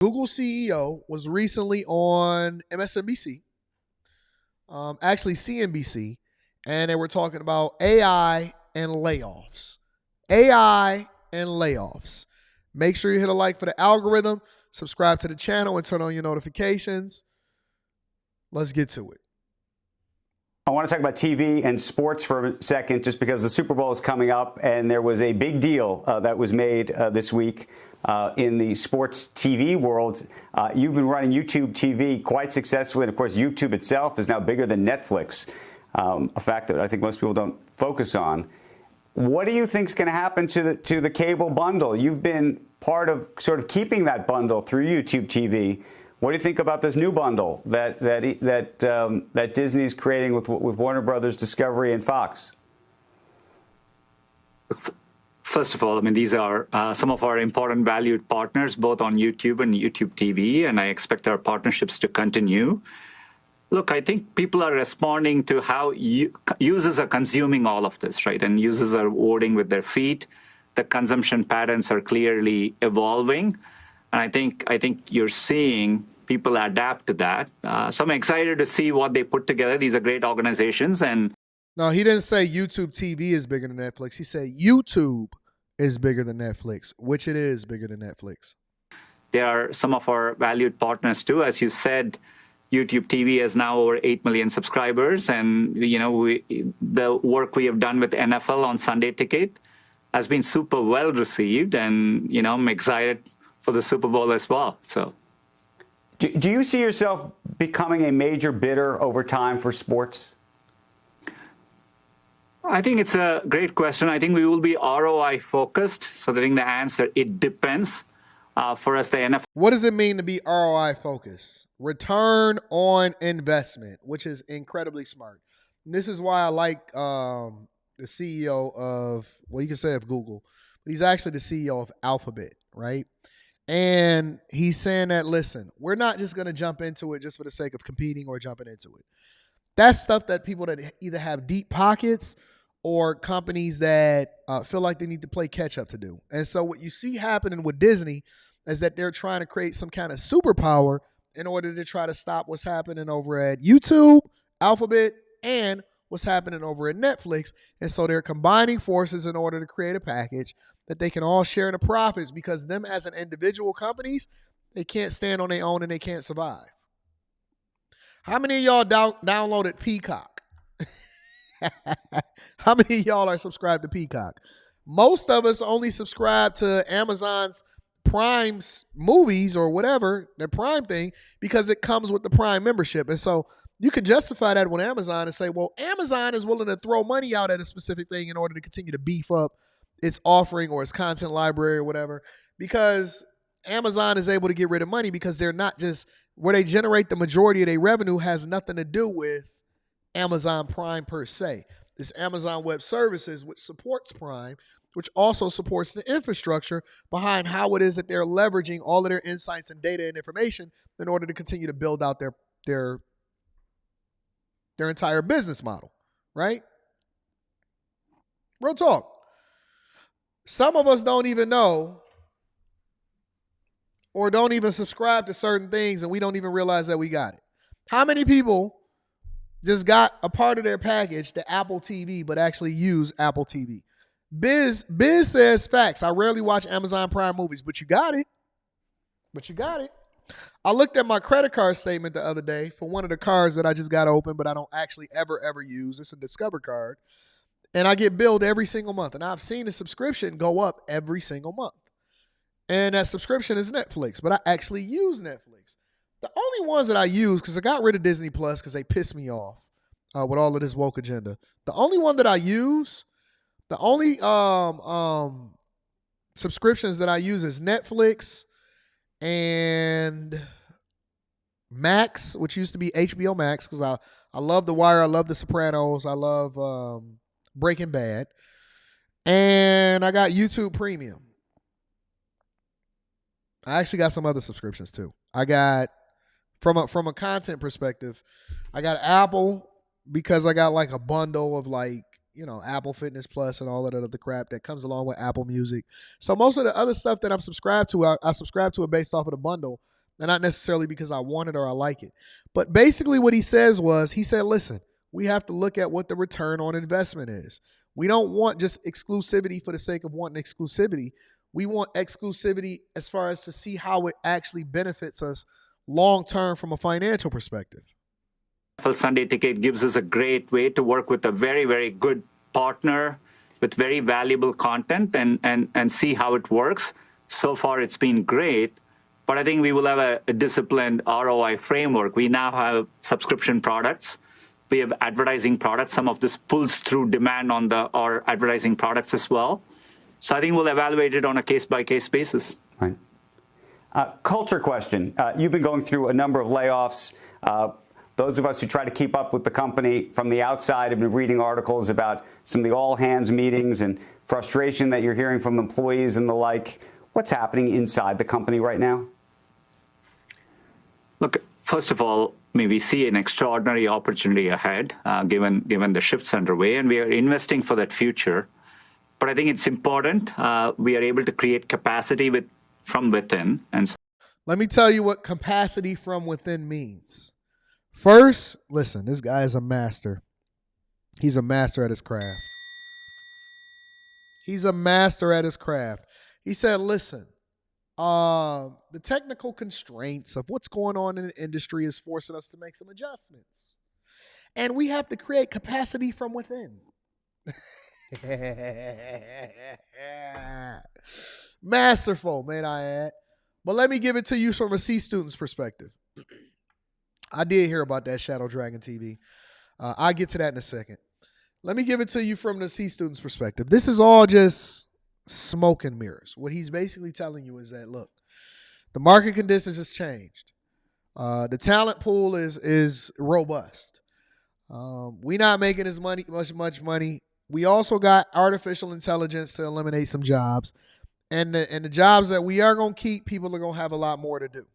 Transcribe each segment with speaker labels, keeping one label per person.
Speaker 1: Google CEO was recently on MSNBC, actually CNBC, and they were talking about AI and layoffs. AI and layoffs. Make sure you hit a like for the algorithm, subscribe to the channel, and turn on your notifications. Let's get to it.
Speaker 2: I want to talk about TV and sports for a second, just because the Super Bowl is coming up, and there was a big deal that was made this week in the sports TV world. You've been running YouTube TV quite successfully, and of course, YouTube itself is now bigger than Netflix, a fact that I think most people don't focus on. What do you think is going to happen to the cable bundle? You've been part of sort of keeping that bundle through YouTube TV. What do you think about this new bundle that Disney is creating with Warner Brothers, Discovery, and Fox?
Speaker 3: First of all, I mean, these are some of our important valued partners, both on YouTube and YouTube TV, and I expect our partnerships to continue. Look, I think people are responding to how users are consuming all of this, right? And users are voting with their feet. The consumption patterns are clearly evolving. And I think you're seeing people adapt to that. So I'm excited to see what they put together. These are great organizations. And
Speaker 1: no, he didn't say YouTube TV is bigger than Netflix. He said YouTube is bigger than Netflix, which it is bigger than Netflix.
Speaker 3: They are some of our valued partners too. As you said, YouTube TV has now over 8 million subscribers. And, you know, the work we have done with NFL on Sunday Ticket has been super well received. And, you know, I'm excited for the Super Bowl as well. So,
Speaker 2: do you see yourself becoming a major bidder over time for sports?
Speaker 3: I think it's a great question. I think we will be ROI focused. So I think the answer, it depends. For us, the NFL.
Speaker 1: What does it mean to be ROI focused? Return on investment, which is incredibly smart. And this is why I like the CEO of, well, you can say of Google, but he's actually the CEO of Alphabet, right? And he's saying that, listen, we're not just going to jump into it just for the sake of competing or jumping into it. That's stuff that people that either have deep pockets or companies that feel like they need to play catch up to do. And so what you see happening with Disney is that they're trying to create some kind of superpower in order to try to stop what's happening over at YouTube, Alphabet, and what's happening over at Netflix. And so they're combining forces in order to create a package that they can all share in the profits, because them as an individual companies, they can't stand on their own and they can't survive. How many of y'all downloaded Peacock? How many of y'all are subscribed to Peacock? Most of us only subscribe to Amazon's Prime's movies or whatever, their Prime thing, because it comes with the Prime membership. And so you can justify that with Amazon and say, well, Amazon is willing to throw money out at a specific thing in order to continue to beef up its offering or its content library or whatever, because Amazon is able to get rid of money because they're not just where they generate the majority of their revenue has nothing to do with Amazon Prime per se. This Amazon Web Services, which supports Prime, which also supports the infrastructure behind how it is that they're leveraging all of their insights and data and information in order to continue to build out their entire business model, right? Real talk. Some of us don't even know or don't even subscribe to certain things, and we don't even realize that we got it. How many people just got a part of their package, the Apple TV, but actually use Apple TV? Biz says facts. I rarely watch Amazon Prime movies, but you got it. I looked at my credit card statement the other day for one of the cards that I just got open, but I don't actually ever use. It's a Discover card. And I get billed every single month. And I've seen the subscription go up every single month. And that subscription is Netflix, but I actually use Netflix. The only ones that I use, because I got rid of Disney Plus because they pissed me off with all of this woke agenda. The only one that I use, the only subscriptions that I use is Netflix and Max, which used to be HBO Max, because I love The Wire, I love The Sopranos, I love Breaking Bad, and I got YouTube Premium. I actually got some other subscriptions too. I got, from a content perspective, I got Apple because I got like a bundle of like, Apple Fitness Plus and all of that other crap that comes along with Apple Music. So most of the other stuff that I'm subscribed to, I subscribe to it based off of the bundle, and not necessarily because I want it or I like it. But basically what he said, listen, we have to look at what the return on investment is. We don't want just exclusivity for the sake of wanting exclusivity. We want exclusivity as far as to see how it actually benefits us long term from a financial perspective.
Speaker 3: NFL Sunday Ticket gives us a great way to work with a very, very good partner with very valuable content and see how it works. So far, it's been great. But I think we will have a disciplined ROI framework. We now have subscription products. We have advertising products. Some of this pulls through demand on our advertising products as well. So I think we'll evaluate it on a case-by-case basis.
Speaker 2: Right. Culture question. You've been going through a number of layoffs. Those of us who try to keep up with the company from the outside have been reading articles about some of the all-hands meetings and frustration that you're hearing from employees and the like. What's happening inside the company right now?
Speaker 3: Look, first of all, we see an extraordinary opportunity ahead, given the shifts underway, and we are investing for that future. But I think it's important we are able to create capacity from within. And
Speaker 1: let me tell you what capacity from within means. First, listen, this guy is a master. He's a master at his craft. He's a master at his craft. He said, listen, the technical constraints of what's going on in the industry is forcing us to make some adjustments. And we have to create capacity from within. Masterful, may I add. But let me give it to you from a C student's perspective. I did hear about that Shadow Dragon TV. I'll get to that in a second. Let me give it to you from the C student's perspective. This is all just smoke and mirrors. What he's basically telling you is that, look, the market conditions has changed. The talent pool is robust. We're not making as much money. We also got artificial intelligence to eliminate some jobs. And the jobs that we are going to keep, people are going to have a lot more to do.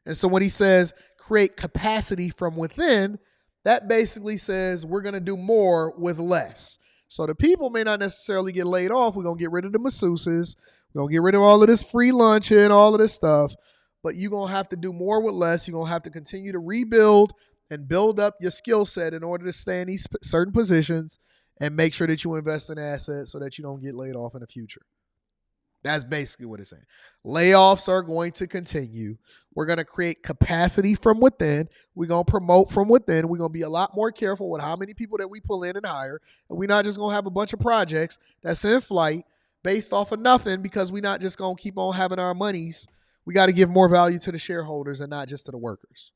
Speaker 1: And so when he says create capacity from within, that basically says we're going to do more with less. So the people may not necessarily get laid off. We're going to get rid of the masseuses. We're going to get rid of all of this free lunch and all of this stuff. But you're going to have to do more with less. You're going to have to continue to rebuild and build up your skill set in order to stay in these certain positions and make sure that you invest in assets so that you don't get laid off in the future. That's basically what it's saying. Layoffs are going to continue. We're going to create capacity from within. We're going to promote from within. We're going to be a lot more careful with how many people that we pull in and hire. And we're not just going to have a bunch of projects that's in flight based off of nothing, because we're not just going to keep on having our monies. We got to give more value to the shareholders and not just to the workers.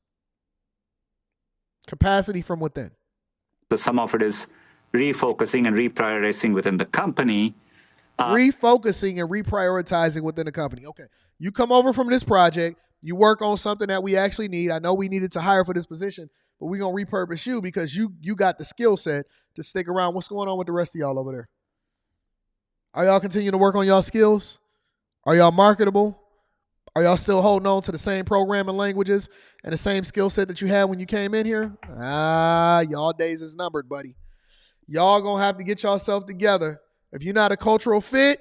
Speaker 1: Capacity from within.
Speaker 3: So some of it is refocusing and reprioritizing within the company.
Speaker 1: Refocusing and reprioritizing within the company. Okay, you come over from this project, you work on something that we actually need. I know we needed to hire for this position, but we're going to repurpose you because you got the skill set to stick around. What's going on with the rest of y'all over there? Are y'all continuing to work on y'all skills? Are y'all marketable? Are y'all still holding on to the same programming languages and the same skill set that you had when you came in here? Y'all days is numbered, buddy. Y'all going to have to get yourself together. If you're not a cultural fit,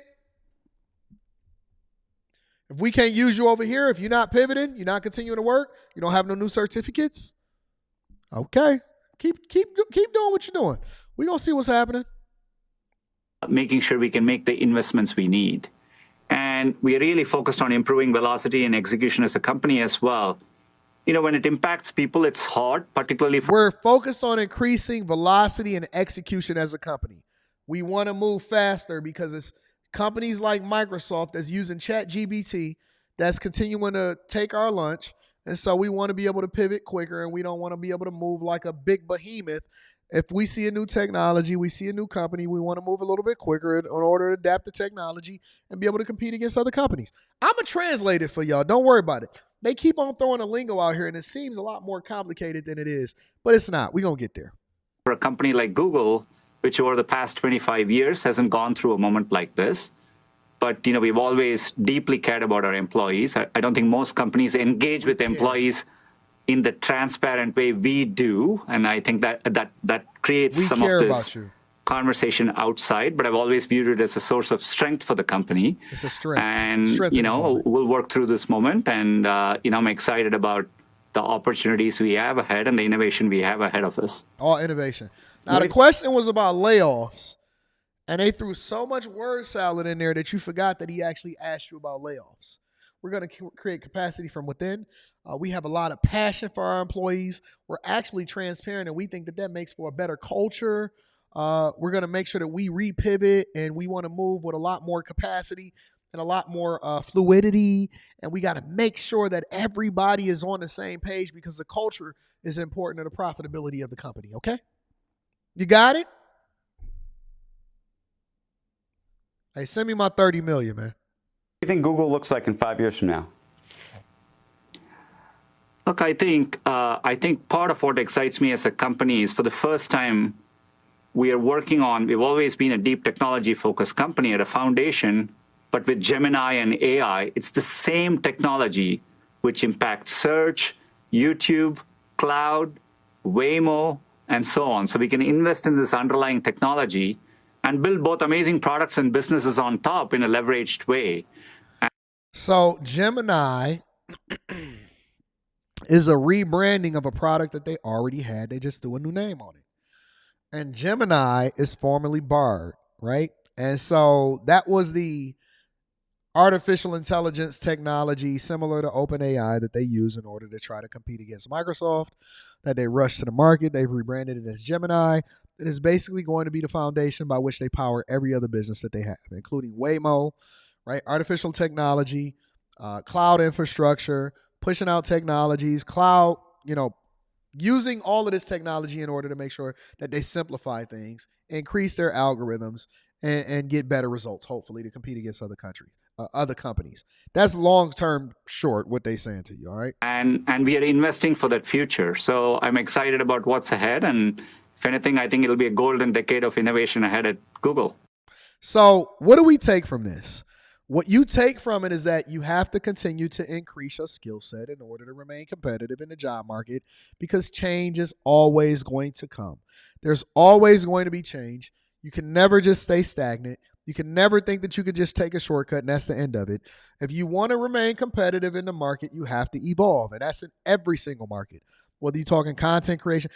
Speaker 1: if we can't use you over here, if you're not pivoting, you're not continuing to work, you don't have no new certificates, okay, keep doing what you're doing. We're going to see what's happening.
Speaker 3: Making sure we can make the investments we need. And we are really focused on improving velocity and execution as a company as well. When it impacts people, it's hard, particularly
Speaker 1: We're focused on increasing velocity and execution as a company. We want to move faster because it's companies like Microsoft that's using ChatGPT that's continuing to take our lunch. And so we want to be able to pivot quicker, and we don't want to be able to move like a big behemoth. If we see a new technology, we see a new company, we want to move a little bit quicker in order to adapt the technology and be able to compete against other companies. I'm going to translate it for y'all. Don't worry about it. They keep on throwing a lingo out here, and it seems a lot more complicated than it is. But it's not. We're going to get there.
Speaker 3: For a company like Google, which over the past 25 years hasn't gone through a moment like this. But, we've always deeply cared about our employees. I don't think most companies engage with employees in the transparent way we do. And I think that creates some of this.
Speaker 1: We care about you.
Speaker 3: conversation outside, but I've always viewed it as a source of strength for the company.
Speaker 1: It's a strength.
Speaker 3: And,
Speaker 1: Strength in the moment.
Speaker 3: we'll work through this moment. And, I'm excited about the opportunities we have ahead and the innovation we have ahead of us.
Speaker 1: All innovation. Now, the question was about layoffs, and they threw so much word salad in there that you forgot that he actually asked you about layoffs. We're going to create capacity from within. We have a lot of passion for our employees. We're actually transparent, and we think that makes for a better culture. We're going to make sure that we repivot, and we want to move with a lot more capacity and a lot more fluidity. And we got to make sure that everybody is on the same page because the culture is important to the profitability of the company. Okay? You got it? Hey, send me my $30 million, man.
Speaker 2: What do you think Google looks like in 5 years from now?
Speaker 3: Look, I think part of what excites me as a company is for the first time, we've always been a deep technology-focused company at a foundation, but with Gemini and AI, it's the same technology which impacts search, YouTube, cloud, Waymo, and so on. So we can invest in this underlying technology and build both amazing products and businesses on top in a leveraged way.
Speaker 1: So Gemini is a rebranding of a product that they already had. They just threw a new name on it. And Gemini is formerly Bard, right? And so that was the artificial intelligence technology similar to OpenAI that they use in order to try to compete against Microsoft, that they rushed to the market. They've rebranded it as Gemini. It is basically going to be the foundation by which they power every other business that they have, including Waymo, right? Artificial technology, cloud infrastructure, pushing out technologies, cloud, using all of this technology in order to make sure that they simplify things, increase their algorithms, and get better results, hopefully, to compete against other companies. That's long-term short, what they're saying to you, all right?
Speaker 3: And we are investing for that future. So I'm excited about what's ahead. And if anything, I think it'll be a golden decade of innovation ahead at Google.
Speaker 1: So what do we take from this? What you take from it is that you have to continue to increase your skill set in order to remain competitive in the job market because change is always going to come. There's always going to be change. You can never just stay stagnant. You can never think that you could just take a shortcut and that's the end of it. If you want to remain competitive in the market, you have to evolve. And that's in every single market. Whether you're talking content creation.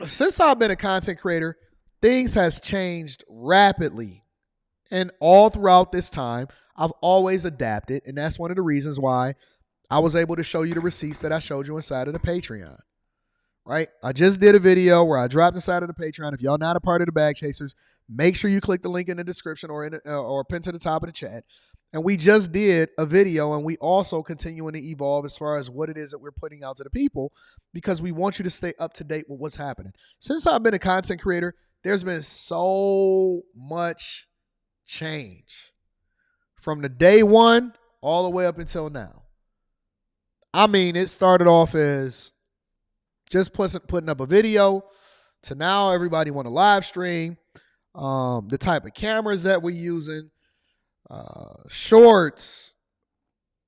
Speaker 1: Since I've been a content creator, things has changed rapidly. And all throughout this time, I've always adapted. And that's one of the reasons why I was able to show you the receipts that I showed you inside of the Patreon. Right? I just did a video where I dropped inside of the Patreon. If y'all not a part of the Bag Chasers, make sure you click the link in the description or pin to the top of the chat. And we just did a video, and we also continuing to evolve as far as what it is that we're putting out to the people because we want you to stay up to date with what's happening. Since I've been a content creator, there's been so much change from the day one all the way up until now. I mean, it started off as just putting up a video to now everybody want to live stream, the type of cameras that we're using, shorts,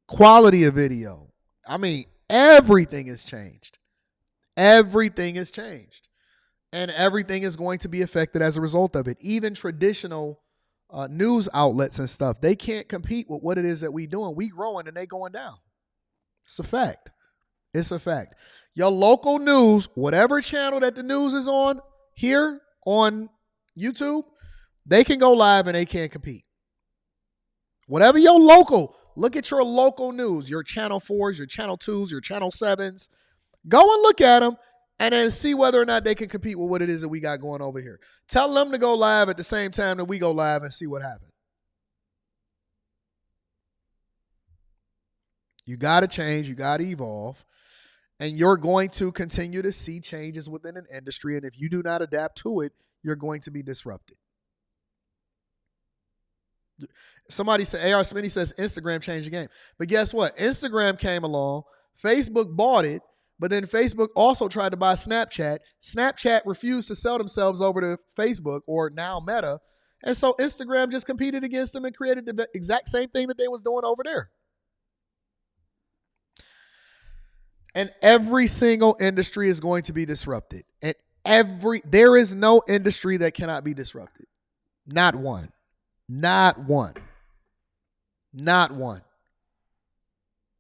Speaker 1: quality of video. I mean, everything has changed. Everything has changed. And everything is going to be affected as a result of it. Even traditional news outlets and stuff, they can't compete with what it is that we doing. We growing and they going down. It's a fact. It's a fact. Your local news, whatever channel that the news is on here on YouTube, they can go live and they can't compete. Whatever your local, look at your local news, your channel 4s, your channel 2s, your channel 7s. Go and look at them and then see whether or not they can compete with what it is that we got going over here. Tell them to go live at the same time that we go live and see what happens. You got to change. You got to evolve. And you're going to continue to see changes within an industry. And if you do not adapt to it, you're going to be disrupted. Somebody said, AR Smitty says Instagram changed the game. But guess what? Instagram came along. Facebook bought it. But then Facebook also tried to buy Snapchat. Snapchat refused to sell themselves over to Facebook or now Meta. And so Instagram just competed against them and created the exact same thing that they was doing over there. And every single industry is going to be disrupted. And There is no industry that cannot be disrupted. Not one. Not one. Not one.